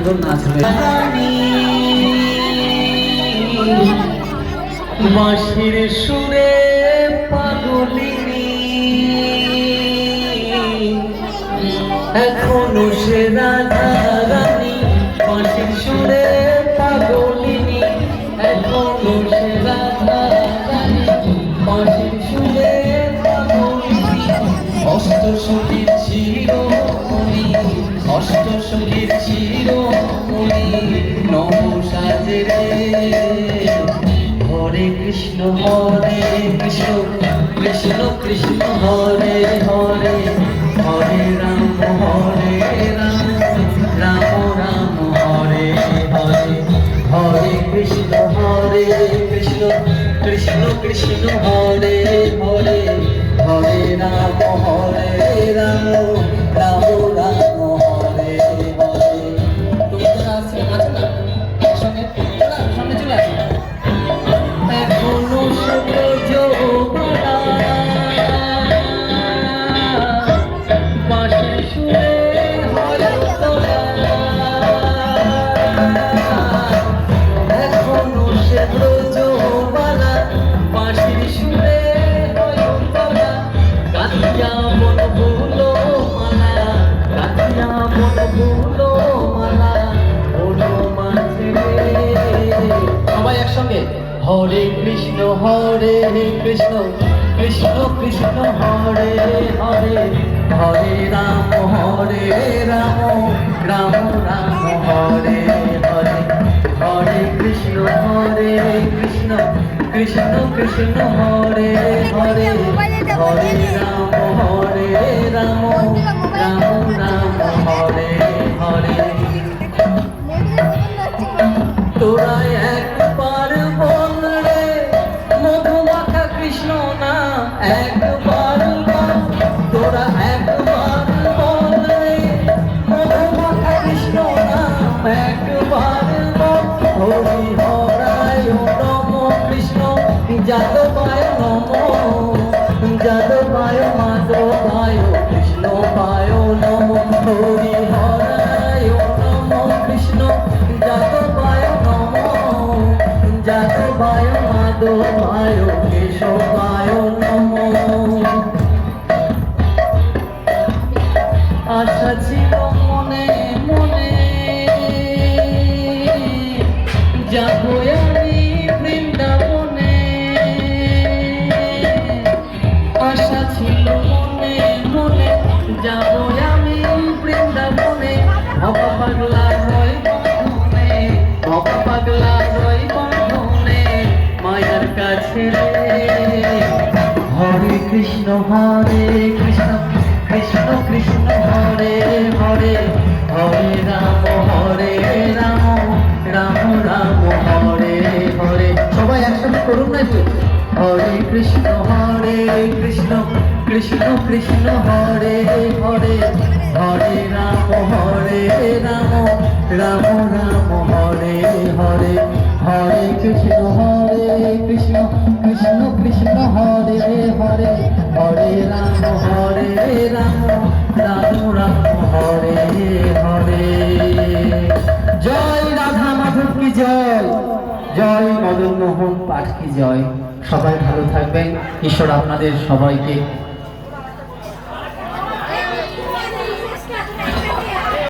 সুন্দর নাচ রয়েছে। বাঁশির সুরে পাগলিনী এখনো সে রাধা রানী, বাঁশির সুরে পাগলিনী এখনো সে রাধা রানী, বাঁশির সুরে পাগলিনী অষ্ট সঙ্গীত চিরমণি, অষ্ট সঙ্গীত চিরমণি নম সাজে রে। হরে কৃষ্ণ কৃষ্ণ কৃষ্ণ কৃষ্ণ হরে হরে, হরে রাম রাম রাম হরে হরে, হরে কৃষ্ণ কৃষ্ণ কৃষ্ণ কৃষ্ণ হরে হরে, হরে রাম রাম রাম রাম হরে হরে। তুমি তো আছো না একসঙ্গে, সামনে চলে আসো। এখনো সূর্য ভরা বাঁশির সুরে হয় তোরা, এখনো সে ব্রজ বালা বাঁশির সুরে হয় তোরা, কাঁদিয়া মন ভুলো মালা, কাঁদিয়া মন ভুলো মালা ওলো মাঝে রে। সবাই একসঙ্গে হরে কৃষ্ণ কৃষ্ণ কৃষ্ণ কৃষ্ণ হরে হরে, হরে রাম রাম রাম হরে হরে, হরে কৃষ্ণ কৃষ্ণ কৃষ্ণ কৃষ্ণ হরে হরে, হরে রাম রাম রাম হরে হরে। তোরা একবার বল রে মধুমাখা কৃষ্ণ নাম, একবার বল তোরা, একবার বল রে মধুমাখা কৃষ্ণ নাম, একবার বল হরি হরায় নম কৃষ্ণ যাদবায় নম, যাদবায় মাধবায় কৃষ্ণ পায় নম, হরি হরায় নম কৃষ্ণ যাদবায় নম, যাদবায় মাধবায় কেশবায় নম। আশা ছিল মনে মনে যাবো আমি বৃন্দাবনে, আশা ছিল মনে মনে যাবো আমি বৃন্দাবনে, বাবা পাগলা রয় বন্ধনে, বাবা পাগলা রয় বন্ধনে মায়ার কাছে রে। হরে কৃষ্ণ কৃষ্ণ কৃষ্ণ কৃষ্ণ হরে হরে, হরে রাম রাম রাম হরে হরে। সবাই একসাথে করুন না একটু, হরে কৃষ্ণ কৃষ্ণ কৃষ্ণ কৃষ্ণ হরে হরে, হরে রাম রাম রাম হরে হরে, হরে কৃষ্ণ কৃষ্ণ কৃষ্ণ কৃষ্ণ হরে হরে, হরে রাম রাম রাম হরে হরে। জয় রাধা মাধব কি জয়, জয় মদন মোহন পাঠ কি জয়। সবাই ভালো থাকবেন, ঈশ্বর আপনাদের সবাইকে